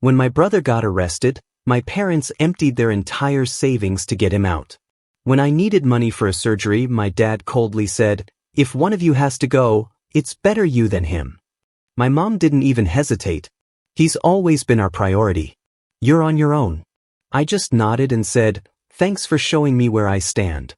When my brother got arrested, my parents emptied their entire savings to get him out. When I needed money for a surgery, my dad coldly said, "If one of you has to go, it's better you than him." My mom didn't even hesitate. "He's always been our priority. You're on your own." I just nodded and said, "Thanks for showing me where I stand."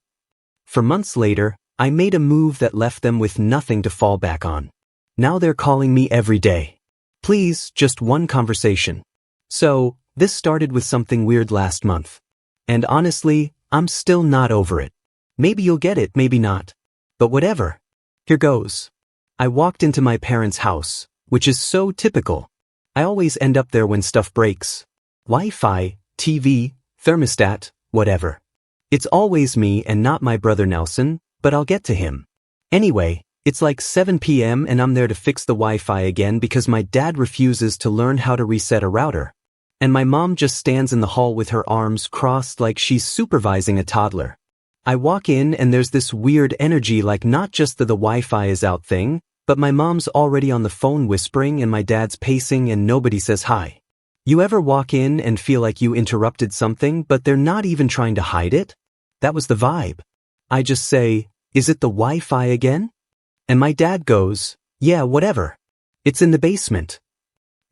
For months later, I made a move that left them with nothing to fall back on. Now they're calling me every day. "Please, just one conversation." So, this started with something weird last month. And honestly, I'm still not over it. Maybe you'll get it, maybe not. But whatever. Here goes. I walked into my parents' house, which is so typical. I always end up there when stuff breaks. Wi-Fi, TV, thermostat, whatever. It's always me and not my brother Nelson, but I'll get to him. Anyway, it's like 7 p.m. and I'm there to fix the Wi-Fi again because my dad refuses to learn how to reset a router. And my mom just stands in the hall with her arms crossed like she's supervising a toddler. I walk in and there's this weird energy, like not just the Wi-Fi is out thing, but my mom's already on the phone whispering and my dad's pacing and nobody says hi. You ever walk in and feel like you interrupted something but they're not even trying to hide it? That was the vibe. I just say, "Is it the Wi-Fi again?" And my dad goes, "Yeah, whatever. It's in the basement."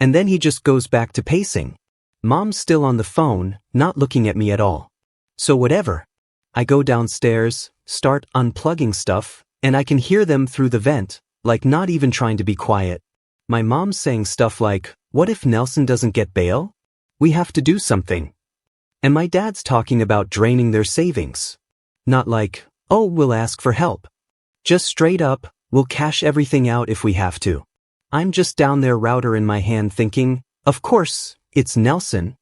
And then he just goes back to pacing. Mom's still on the phone, not looking at me at all. So whatever. I go downstairs, start unplugging stuff, and I can hear them through the vent, like not even trying to be quiet. My mom's saying stuff like, "What if Nelson doesn't get bail? We have to do something." And my dad's talking about draining their savings. Not like, "Oh, we'll ask for help." Just straight up, "We'll cash everything out if we have to." I'm just down there, router in my hand, thinking, of course, it's Nelson.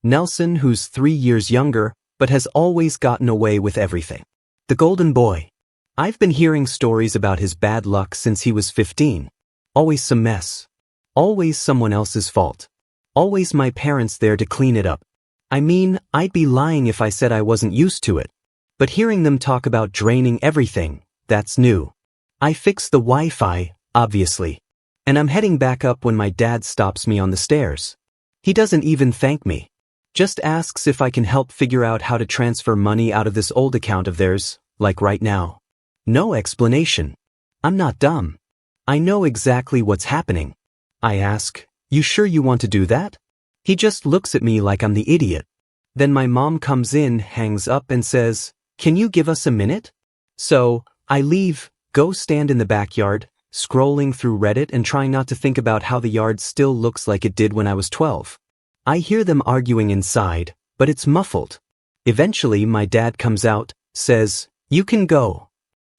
Nelson, who's 3 years younger, but has always gotten away with everything. The golden boy. I've been hearing stories about his bad luck since he was 15. Always some mess. Always someone else's fault. Always my parents there to clean it up. I mean, I'd be lying if I said I wasn't used to it. But hearing them talk about draining everything, that's new. I fixed the Wi-Fi, obviously. And I'm heading back up when my dad stops me on the stairs. He doesn't even thank me. Just asks if I can help figure out how to transfer money out of this old account of theirs, like right now. No explanation. I'm not dumb. I know exactly what's happening. I ask, "You sure you want to do that?" He just looks at me like I'm the idiot. Then my mom comes in, hangs up and says, "Can you give us a minute?" So, I leave, go stand in the backyard, scrolling through Reddit and trying not to think about how the yard still looks like it did when I was 12. I hear them arguing inside, but it's muffled. Eventually my dad comes out, says, "You can go."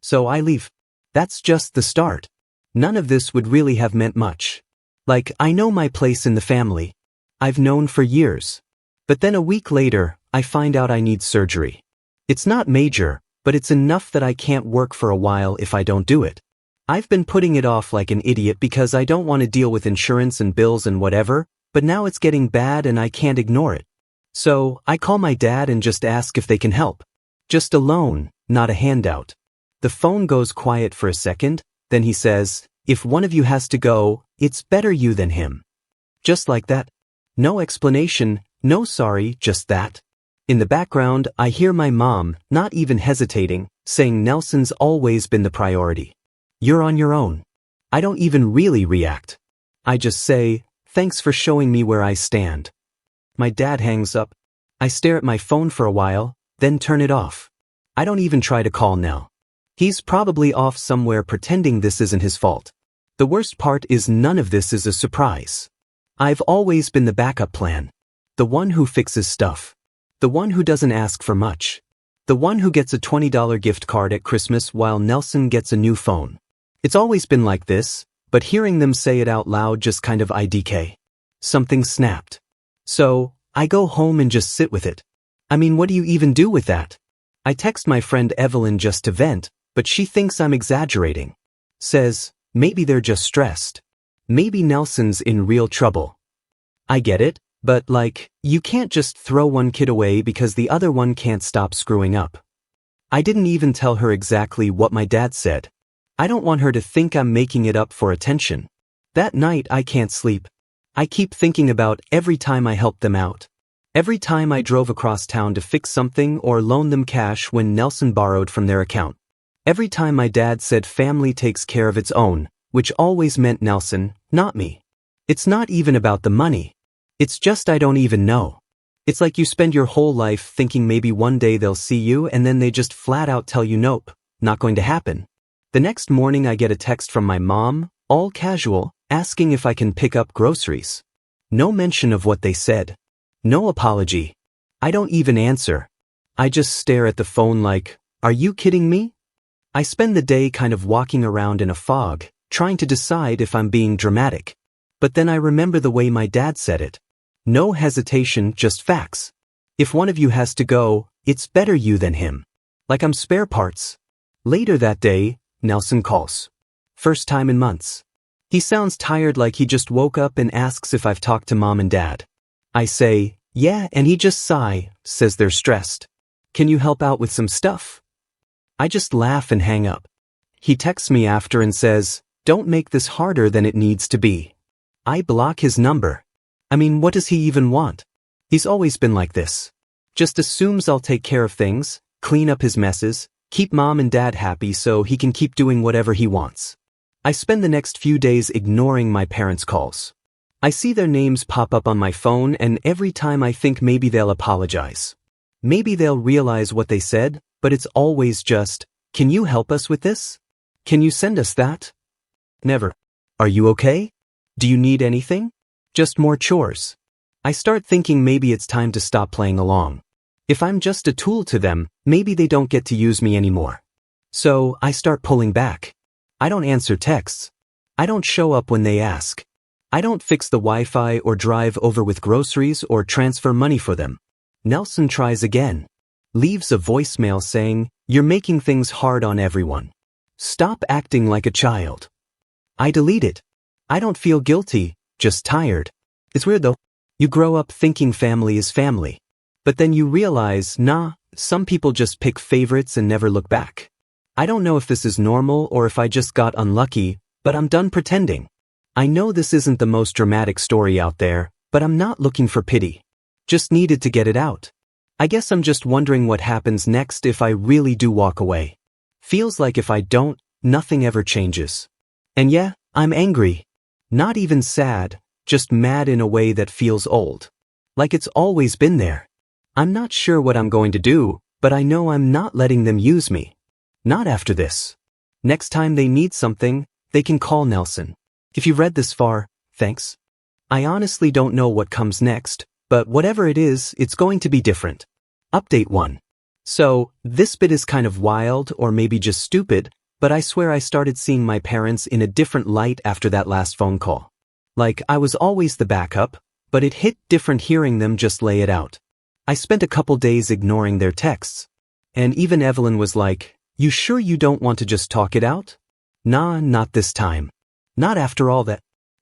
So I leave. That's just the start. None of this would really have meant much. Like, I know my place in the family. I've known for years. But then a week later, I find out I need surgery. It's not major, but it's enough that I can't work for a while if I don't do it. I've been putting it off like an idiot because I don't want to deal with insurance and bills and whatever, but now it's getting bad and I can't ignore it. So, I call my dad and just ask if they can help. Just a loan, not a handout. The phone goes quiet for a second, then he says, "If one of you has to go, it's better you than him." Just like that. No explanation, no sorry, just that. In the background, I hear my mom, not even hesitating, saying Nelson's always been the priority. You're on your own. I don't even really react. I just say, "Thanks for showing me where I stand." My dad hangs up. I stare at my phone for a while, then turn it off. I don't even try to call Nell. He's probably off somewhere pretending this isn't his fault. The worst part is none of this is a surprise. I've always been the backup plan. The one who fixes stuff. The one who doesn't ask for much. The one who gets a $20 gift card at Christmas while Nelson gets a new phone. It's always been like this, but hearing them say it out loud just kind of IDK. Something snapped. So, I go home and just sit with it. I mean, what do you even do with that? I text my friend Evelyn just to vent, but she thinks I'm exaggerating. Says, maybe they're just stressed. Maybe Nelson's in real trouble. I get it, but like, you can't just throw one kid away because the other one can't stop screwing up. I didn't even tell her exactly what my dad said. I don't want her to think I'm making it up for attention. That night I can't sleep. I keep thinking about every time I helped them out. Every time I drove across town to fix something or loan them cash when Nelson borrowed from their account. Every time my dad said family takes care of its own, which always meant Nelson, not me. It's not even about the money. It's just I don't even know. It's like you spend your whole life thinking maybe one day they'll see you and then they just flat out tell you nope, not going to happen. The next morning I get a text from my mom, all casual, asking if I can pick up groceries. No mention of what they said. No apology. I don't even answer. I just stare at the phone like, are you kidding me? I spend the day kind of walking around in a fog, trying to decide if I'm being dramatic. But then I remember the way my dad said it. No hesitation, just facts. If one of you has to go, it's better you than him. Like I'm spare parts. Later that day, Nelson calls. First time in months. He sounds tired, like he just woke up, and asks if I've talked to mom and dad. I say, yeah, and he just says they're stressed. Can you help out with some stuff? I just laugh and hang up. He texts me after and says, don't make this harder than it needs to be. I block his number. I mean, what does he even want? He's always been like this. Just assumes I'll take care of things, clean up his messes, keep mom and dad happy so he can keep doing whatever he wants. I spend the next few days ignoring my parents' calls. I see their names pop up on my phone, and every time I think maybe they'll apologize. Maybe they'll realize what they said, but it's always just, can you help us with this? Can you send us that? Never. Are you okay? Do you need anything? Just more chores. I start thinking maybe it's time to stop playing along. If I'm just a tool to them, maybe they don't get to use me anymore. So I start pulling back. I don't answer texts. I don't show up when they ask. I don't fix the Wi-Fi or drive over with groceries or transfer money for them. Nelson tries again. Leaves a voicemail saying, you're making things hard on everyone. Stop acting like a child. I delete it. I don't feel guilty, just tired. It's weird though. You grow up thinking family is family. But then you realize, nah, some people just pick favorites and never look back. I don't know if this is normal or if I just got unlucky, but I'm done pretending. I know this isn't the most dramatic story out there, but I'm not looking for pity. Just needed to get it out. I guess I'm just wondering what happens next if I really do walk away. Feels like if I don't, nothing ever changes. And yeah, I'm angry. Not even sad, just mad in a way that feels old. Like it's always been there. I'm not sure what I'm going to do, but I know I'm not letting them use me. Not after this. Next time they need something, they can call Nelson. If you've read this far, thanks. I honestly don't know what comes next, but whatever it is, it's going to be different. Update 1. So, this bit is kind of wild or maybe just stupid, but I swear I started seeing my parents in a different light after that last phone call. Like I was always the backup, but it hit different hearing them just lay it out. I spent a couple days ignoring their texts. And even Evelyn was like, you sure you don't want to just talk it out? Nah, not this time. Not after all that.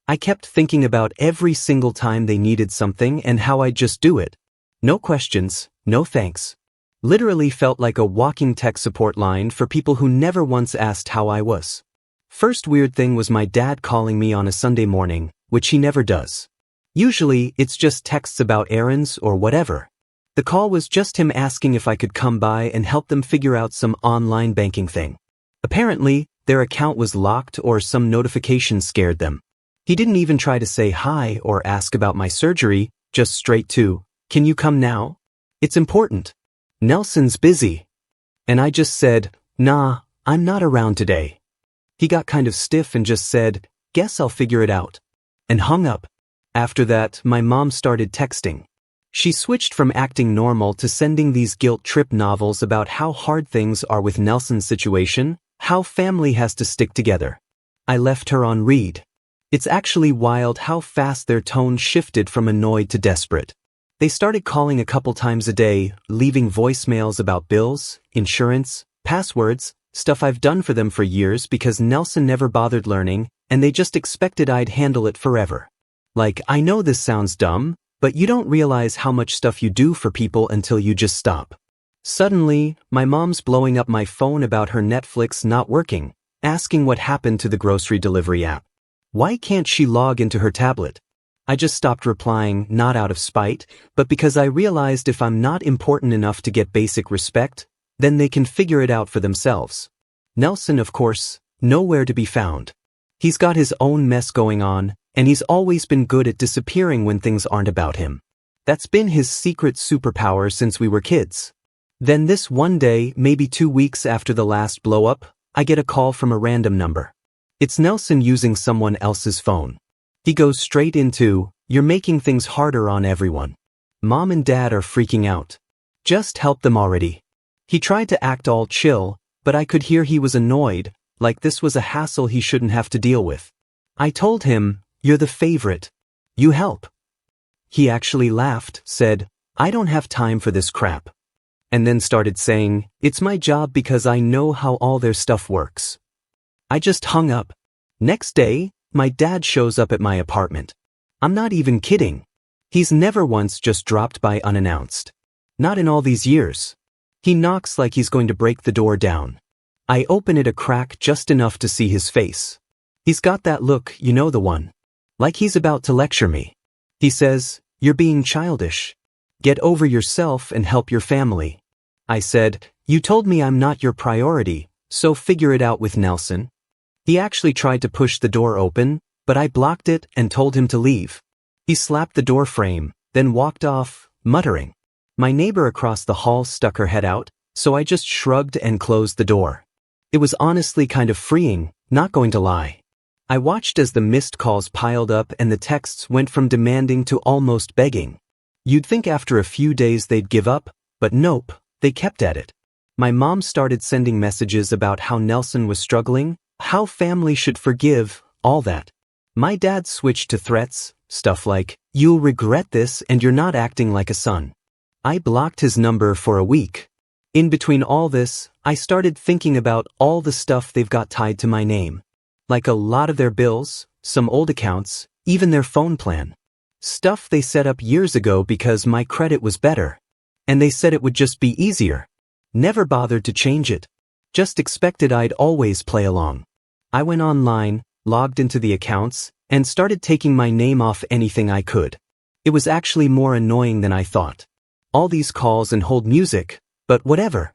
I kept thinking about every single time they needed something and how I'd just do it. No questions, no thanks. Literally felt like a walking tech support line for people who never once asked how I was. First weird thing was my dad calling me on a Sunday morning, which he never does. Usually, it's just texts about errands or whatever. The call was just him asking if I could come by and help them figure out some online banking thing. Apparently, their account was locked or some notification scared them. He didn't even try to say hi or ask about my surgery, just straight to, can you come now? It's important. Nelson's busy. And I just said, nah, I'm not around today. He got kind of stiff and just said, guess I'll figure it out. And hung up. After that, my mom started texting. She switched from acting normal to sending these guilt trip novels about how hard things are with Nelson's situation, how family has to stick together. I left her on read. It's actually wild how fast their tone shifted from annoyed to desperate. They started calling a couple times a day, leaving voicemails about bills, insurance, passwords, stuff I've done for them for years because Nelson never bothered learning, and they just expected I'd handle it forever. Like, I know this sounds dumb, but you don't realize how much stuff you do for people until you just stop. Suddenly, my mom's blowing up my phone about her Netflix not working, asking what happened to the grocery delivery app. Why can't she log into her tablet? I just stopped replying, not out of spite, but because I realized if I'm not important enough to get basic respect, then they can figure it out for themselves. Nelson, of course, nowhere to be found. He's got his own mess going on, and he's always been good at disappearing when things aren't about him. That's been his secret superpower since we were kids. Then this one day, maybe 2 weeks after the last blow-up, I get a call from a random number. It's Nelson using someone else's phone. He goes straight into, "You're making things harder on everyone. Mom and Dad are freaking out. Just help them already." He tried to act all chill, but I could hear he was annoyed, like this was a hassle he shouldn't have to deal with. I told him, "You're the favorite. You help." He actually laughed, said, "I don't have time for this crap." And then started saying, "It's my job because I know how all their stuff works." I just hung up. Next day, my dad shows up at my apartment. I'm not even kidding. He's never once just dropped by unannounced. Not in all these years. He knocks like he's going to break the door down. I open it a crack just enough to see his face. He's got that look, you know the one. Like he's about to lecture me. He says, "You're being childish. Get over yourself and help your family." I said, "You told me I'm not your priority, so figure it out with Nelson." He actually tried to push the door open, but I blocked it and told him to leave. He slapped the door frame, then walked off, muttering. My neighbor across the hall stuck her head out, so I just shrugged and closed the door. It was honestly kind of freeing, not going to lie. I watched as the missed calls piled up and the texts went from demanding to almost begging. You'd think after a few days they'd give up, but nope, they kept at it. My mom started sending messages about how Nelson was struggling, how family should forgive, all that. My dad switched to threats, stuff like, "You'll regret this and you're not acting like a son." I blocked his number for a week. In between all this, I started thinking about all the stuff they've got tied to my name. Like a lot of their bills, some old accounts, even their phone plan. Stuff they set up years ago because my credit was better. And they said it would just be easier. Never bothered to change it. Just expected I'd always play along. I went online, logged into the accounts, and started taking my name off anything I could. It was actually more annoying than I thought. All these calls and hold music, but whatever.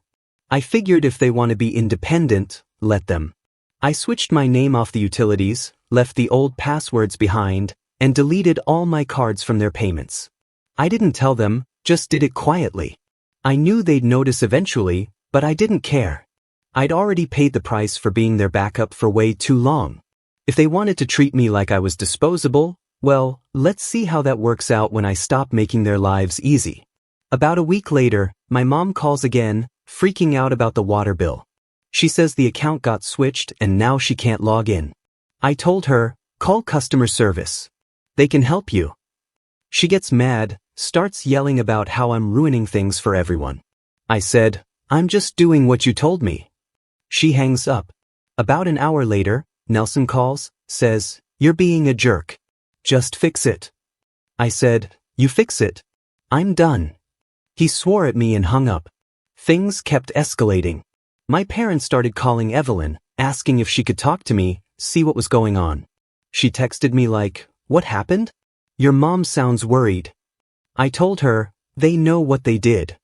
I figured if they want to be independent, let them. I switched my name off the utilities, left the old passwords behind, and deleted all my cards from their payments. I didn't tell them, just did it quietly. I knew they'd notice eventually, but I didn't care. I'd already paid the price for being their backup for way too long. If they wanted to treat me like I was disposable, well, let's see how that works out when I stop making their lives easy. About a week later, my mom calls again, freaking out about the water bill. She says the account got switched and now she can't log in. I told her, "Call customer service. They can help you." She gets mad, starts yelling about how I'm ruining things for everyone. I said, "I'm just doing what you told me." She hangs up. About an hour later, Nelson calls, says, "You're being a jerk. Just fix it." I said, "You fix it. I'm done." He swore at me and hung up. Things kept escalating. My parents started calling Evelyn, asking if she could talk to me, see what was going on. She texted me like, "What happened? Your mom sounds worried." I told her, "They know what they did."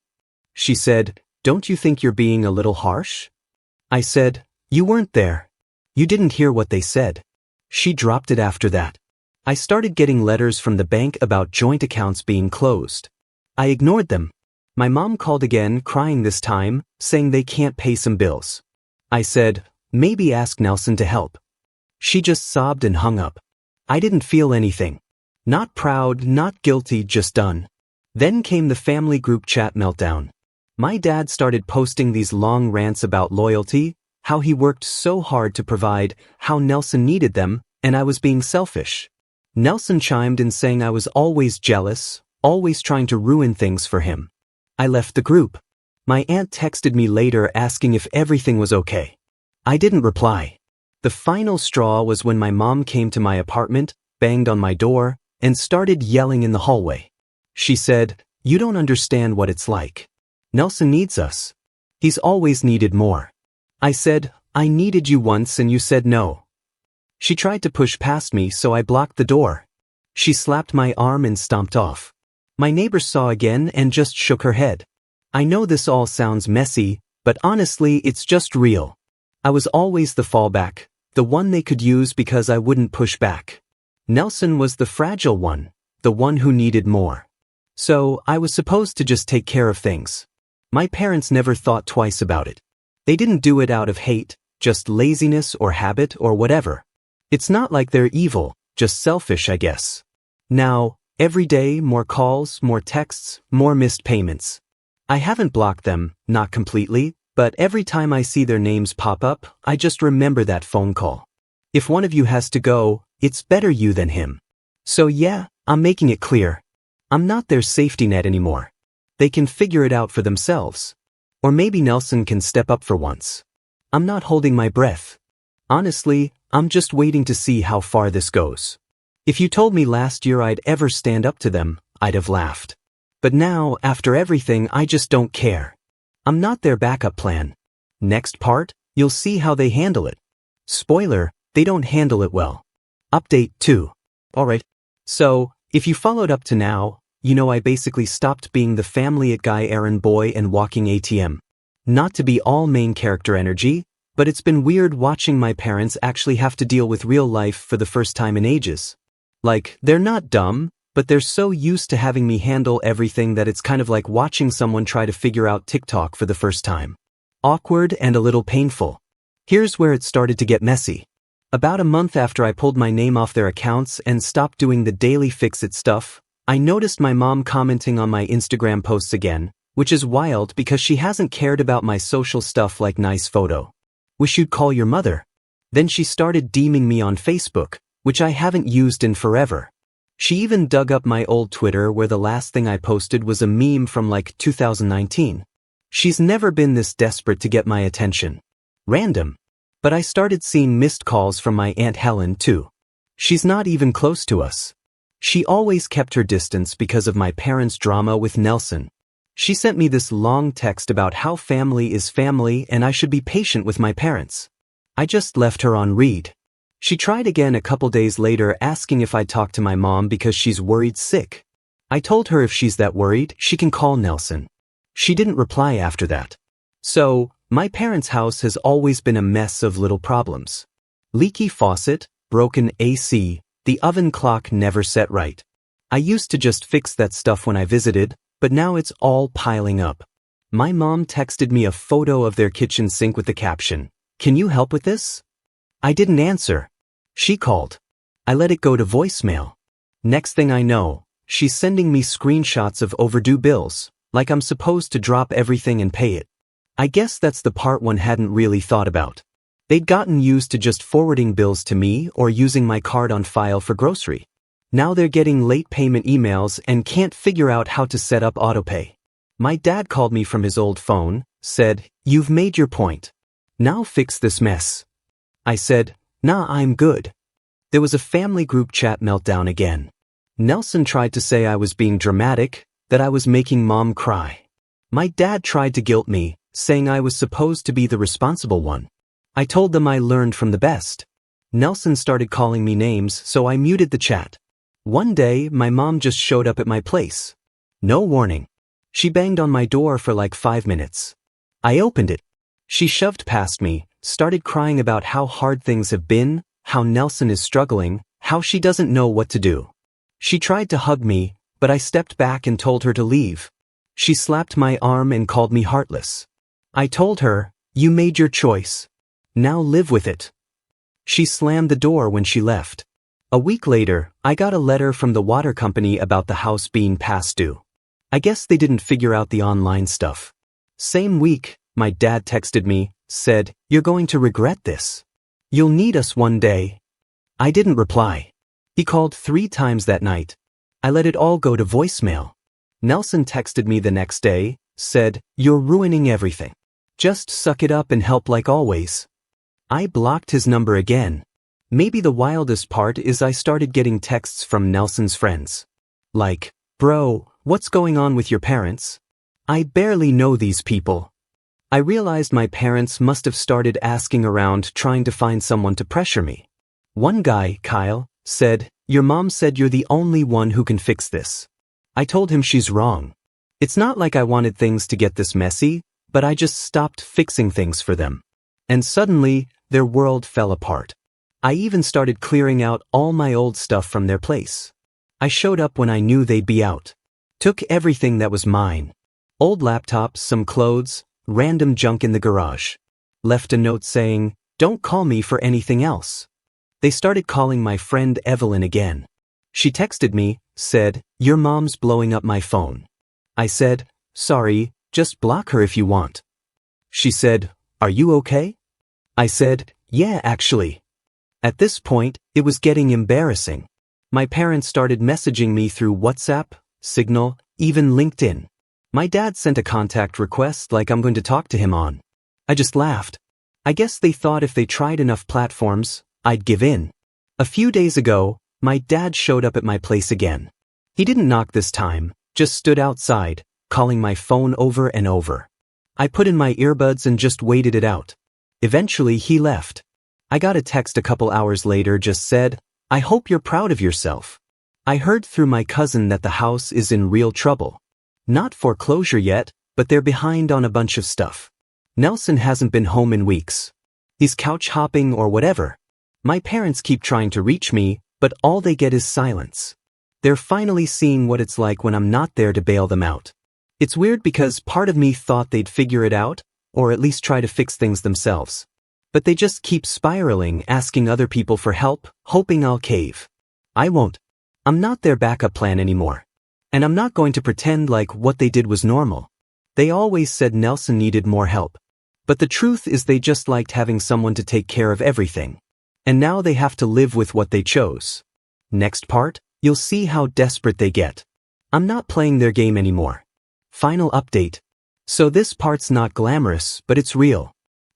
She said, "Don't you think you're being a little harsh?" I said, "You weren't there. You didn't hear what they said." She dropped it after that. I started getting letters from the bank about joint accounts being closed. I ignored them. My mom called again, crying this time, saying they can't pay some bills. I said, "Maybe ask Nelson to help." She just sobbed and hung up. I didn't feel anything. Not proud, not guilty, just done. Then came the family group chat meltdown. My dad started posting these long rants about loyalty, how he worked so hard to provide, how Nelson needed them, and I was being selfish. Nelson chimed in saying I was always jealous, always trying to ruin things for him. I left the group. My aunt texted me later asking if everything was okay. I didn't reply. The final straw was when my mom came to my apartment, banged on my door, and started yelling in the hallway. She said, "You don't understand what it's like. Nelson needs us. He's always needed more." I said, "I needed you once and you said no." She tried to push past me, so I blocked the door. She slapped my arm and stomped off. My neighbor saw again and just shook her head. I know this all sounds messy, but honestly it's just real. I was always the fallback, the one they could use because I wouldn't push back. Nelson was the fragile one, the one who needed more. So, I was supposed to just take care of things. My parents never thought twice about it. They didn't do it out of hate, just laziness or habit or whatever. It's not like they're evil, just selfish, I guess. Now, every day, more calls, more texts, more missed payments. I haven't blocked them, not completely, but every time I see their names pop up, I just remember that phone call. If one of you has to go, it's better you than him. So yeah, I'm making it clear. I'm not their safety net anymore. They can figure it out for themselves. Or maybe Nelson can step up for once. I'm not holding my breath. Honestly, I'm just waiting to see how far this goes. If you told me last year I'd ever stand up to them, I'd have laughed. But now, after everything, I just don't care. I'm not their backup plan. Next part, you'll see how they handle it. Spoiler, they don't handle it well. Update 2. Alright. So, if you followed up to now, you know I basically stopped being the family guy errand boy and walking ATM. Not to be all main character energy, but it's been weird watching my parents actually have to deal with real life for the first time in ages. Like, they're not dumb, but they're so used to having me handle everything that it's kind of like watching someone try to figure out TikTok for the first time. Awkward and a little painful. Here's where it started to get messy. About a month after I pulled my name off their accounts and stopped doing the daily fix-it stuff, I noticed my mom commenting on my Instagram posts again, which is wild because she hasn't cared about my social stuff like nice photo. Wish you'd call your mother. Then she started DMing me on Facebook, which I haven't used in forever. She even dug up my old Twitter where the last thing I posted was a meme from like 2019. She's never been this desperate to get my attention. Random. But I started seeing missed calls from my Aunt Helen too. She's not even close to us. She always kept her distance because of my parents' drama with Nelson. She sent me this long text about how family is family and I should be patient with my parents. I just left her on read. She tried again a couple days later asking if I'd talk to my mom because she's worried sick. I told her if she's that worried, she can call Nelson. She didn't reply after that. So, my parents' house has always been a mess of little problems. Leaky faucet, broken AC, the oven clock never set right. I used to just fix that stuff when I visited, but now it's all piling up. My mom texted me a photo of their kitchen sink with the caption, "Can you help with this?" I didn't answer. She called. I let it go to voicemail. Next thing I know, she's sending me screenshots of overdue bills, like I'm supposed to drop everything and pay it. I guess that's the part one hadn't really thought about. They'd gotten used to just forwarding bills to me or using my card on file for grocery. Now they're getting late payment emails and can't figure out how to set up autopay. My dad called me from his old phone, said, "You've made your point. Now fix this mess." I said, "Nah, I'm good." There was a family group chat meltdown again. Nelson tried to say I was being dramatic, that I was making mom cry. My dad tried to guilt me, saying I was supposed to be the responsible one. I told them I learned from the best. Nelson started calling me names, so I muted the chat. One day, my mom just showed up at my place. No warning. She banged on my door for like 5 minutes. I opened it. She shoved past me, started crying about how hard things have been, how Nelson is struggling, how she doesn't know what to do. She tried to hug me, but I stepped back and told her to leave. She slapped my arm and called me heartless. I told her, "You made your choice. Now live with it." She slammed the door when she left. A week later, I got a letter from the water company about the house being past due. I guess they didn't figure out the online stuff. Same week, my dad texted me, said, "You're going to regret this. You'll need us one day." I didn't reply. He called 3 times that night. I let it all go to voicemail. Nelson texted me the next day, said, "You're ruining everything. Just suck it up and help like always." I blocked his number again. Maybe the wildest part is I started getting texts from Nelson's friends. Like, "Bro, what's going on with your parents? I barely know these people." I realized my parents must have started asking around trying to find someone to pressure me. One guy, Kyle, said, your mom said you're the only one who can fix this. I told him she's wrong. It's not like I wanted things to get this messy, but I just stopped fixing things for them. And suddenly, their world fell apart. I even started clearing out all my old stuff from their place. I showed up when I knew they'd be out. Took everything that was mine. Old laptops, some clothes, random junk in the garage. Left a note saying, "Don't call me for anything else." They started calling my friend Evelyn again. She texted me, said, "Your mom's blowing up my phone." I said, "Sorry, just block her if you want." She said, "Are you okay?" I said, "Yeah, actually." At this point, it was getting embarrassing. My parents started messaging me through WhatsApp, Signal, even LinkedIn. My dad sent a contact request like I'm going to talk to him on. I just laughed. I guess they thought if they tried enough platforms, I'd give in. A few days ago, my dad showed up at my place again. He didn't knock this time, just stood outside, calling my phone over and over. I put in my earbuds and just waited it out. Eventually, he left. I got a text a couple hours later just said, "I hope you're proud of yourself. I heard through my cousin that the house is in real trouble. Not foreclosure yet, but they're behind on a bunch of stuff. Nelson hasn't been home in weeks. He's couch hopping or whatever. My parents keep trying to reach me, but all they get is silence. They're finally seeing what it's like when I'm not there to bail them out. It's weird because part of me thought they'd figure it out, or at least try to fix things themselves. But they just keep spiraling, asking other people for help, hoping I'll cave. I won't. I'm not their backup plan anymore. And I'm not going to pretend like what they did was normal. They always said Nelson needed more help. But the truth is they just liked having someone to take care of everything. And now they have to live with what they chose. Next part, you'll see how desperate they get. I'm not playing their game anymore. Final update. So this part's not glamorous, but it's real.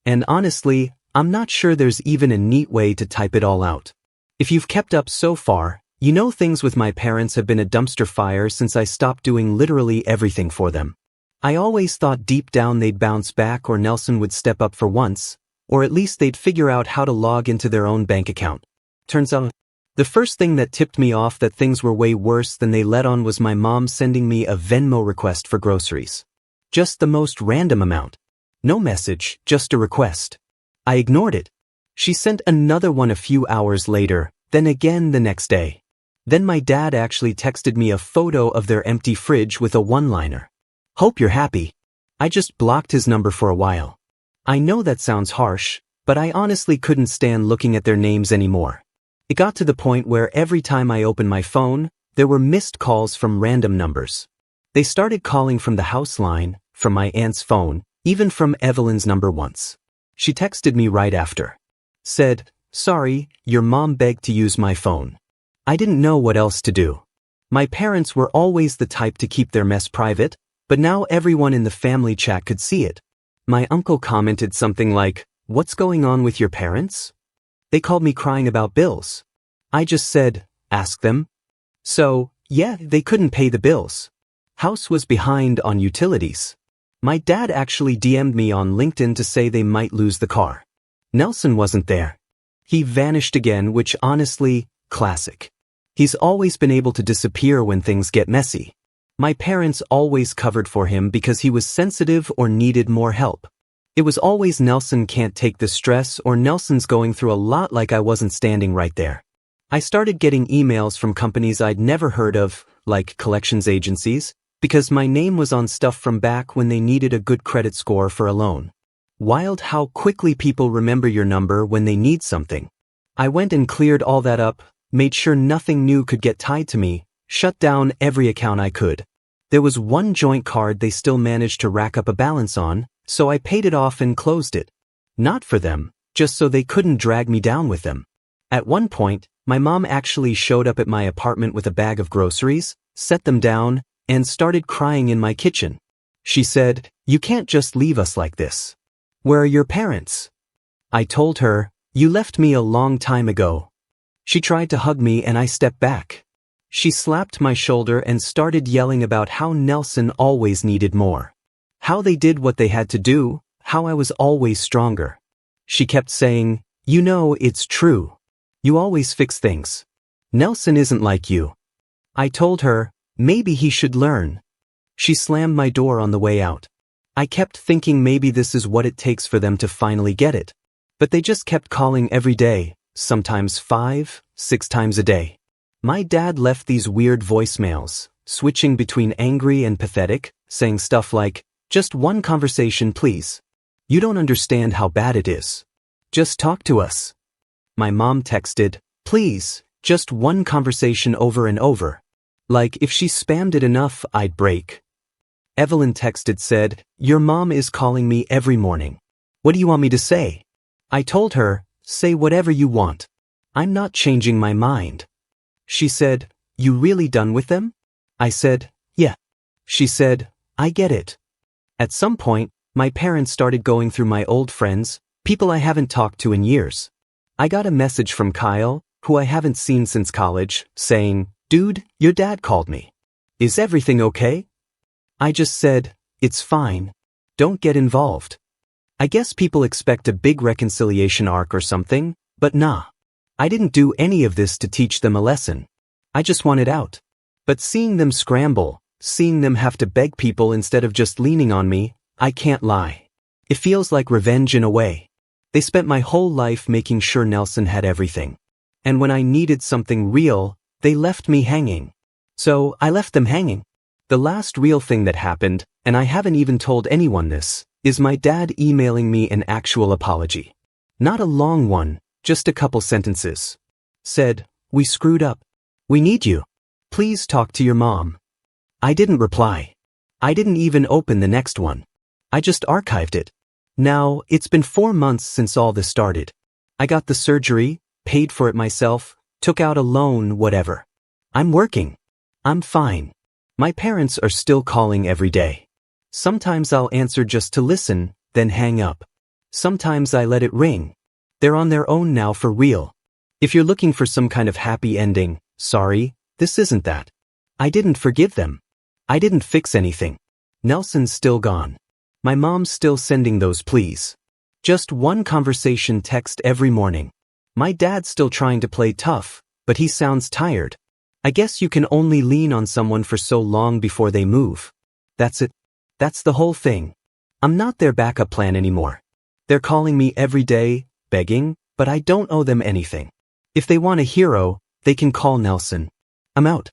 And honestly, I'm not sure there's even a neat way to type it all out. If you've kept up so far, you know things with my parents have been a dumpster fire since I stopped doing literally everything for them. I always thought deep down they'd bounce back or Nelson would step up for once, or at least they'd figure out how to log into their own bank account. Turns out, the first thing that tipped me off that things were way worse than they let on was my mom sending me a Venmo request for groceries. Just the most random amount. No message, just a request. I ignored it. She sent another one a few hours later, then again the next day. Then my dad actually texted me a photo of their empty fridge with a one-liner. "Hope you're happy." I just blocked his number for a while. I know that sounds harsh, but I honestly couldn't stand looking at their names anymore. It got to the point where every time I opened my phone, there were missed calls from random numbers. They started calling from the house line, from my aunt's phone, even from Evelyn's number once. She texted me right after. Said, "Sorry, your mom begged to use my phone." I didn't know what else to do. My parents were always the type to keep their mess private, but now everyone in the family chat could see it. My uncle commented something like, "What's going on with your parents?" They called me crying about bills. I just said, "Ask them." So, yeah, they couldn't pay the bills. House was behind on utilities. My dad actually DM'd me on LinkedIn to say they might lose the car. Nelson wasn't there. He vanished again, which honestly, classic. He's always been able to disappear when things get messy. My parents always covered for him because he was sensitive or needed more help. It was always Nelson can't take the stress or Nelson's going through a lot like I wasn't standing right there. I started getting emails from companies I'd never heard of, like collections agencies, because my name was on stuff from back when they needed a good credit score for a loan. Wild how quickly people remember your number when they need something. I went and cleared all that up, made sure nothing new could get tied to me, shut down every account I could. There was one joint card they still managed to rack up a balance on, so I paid it off and closed it. Not for them, just so they couldn't drag me down with them. At one point, my mom actually showed up at my apartment with a bag of groceries, set them down, and started crying in my kitchen. She said, "You can't just leave us like this. Where are your parents?" I told her, "You left me a long time ago." She tried to hug me and I stepped back. She slapped my shoulder and started yelling about how Nelson always needed more. How they did what they had to do, how I was always stronger. She kept saying, "You know it's true. You always fix things." Nelson isn't like you. I told her, maybe he should learn. She slammed my door on the way out. I kept thinking maybe this is what it takes for them to finally get it. But they just kept calling every day, sometimes 5, 6 times a day. My dad left these weird voicemails, switching between angry and pathetic, saying stuff like, "Just one conversation, please. You don't understand how bad it is. Just talk to us." My mom texted, "Please, just one conversation over and over." Like if she spammed it enough, I'd break. Evelyn texted said, "Your mom is calling me every morning. What do you want me to say?" I told her, "Say whatever you want. I'm not changing my mind." She said, "You really done with them?" I said, "Yeah." She said, "I get it." At some point, my parents started going through my old friends, people I haven't talked to in years. I got a message from Kyle, who I haven't seen since college, saying, "Dude, your dad called me. Is everything okay?" I just said, "It's fine. Don't get involved." I guess people expect a big reconciliation arc or something, but nah. I didn't do any of this to teach them a lesson. I just wanted out. But seeing them scramble, seeing them have to beg people instead of just leaning on me, I can't lie. It feels like revenge in a way. They spent my whole life making sure Nelson had everything. And when I needed something real, they left me hanging. So I left them hanging. The last real thing that happened, and I haven't even told anyone this, is my dad emailing me an actual apology. Not a long one, just a couple sentences. Said, "We screwed up. We need you. Please talk to your mom." I didn't reply. I didn't even open the next one. I just archived it. Now, it's been 4 months since all this started. I got the surgery, paid for it myself, took out a loan, whatever. I'm working. I'm fine. My parents are still calling every day. Sometimes I'll answer just to listen, then hang up. Sometimes I let it ring. They're on their own now for real. If you're looking for some kind of happy ending, sorry, this isn't that. I didn't forgive them. I didn't fix anything. Nelson's still gone. My mom's still sending those pleas. Just one conversation text every morning. My dad's still trying to play tough, but he sounds tired. I guess you can only lean on someone for so long before they move. That's it. That's the whole thing. I'm not their backup plan anymore. They're calling me every day, begging, but I don't owe them anything. If they want a hero, they can call Nelson. I'm out.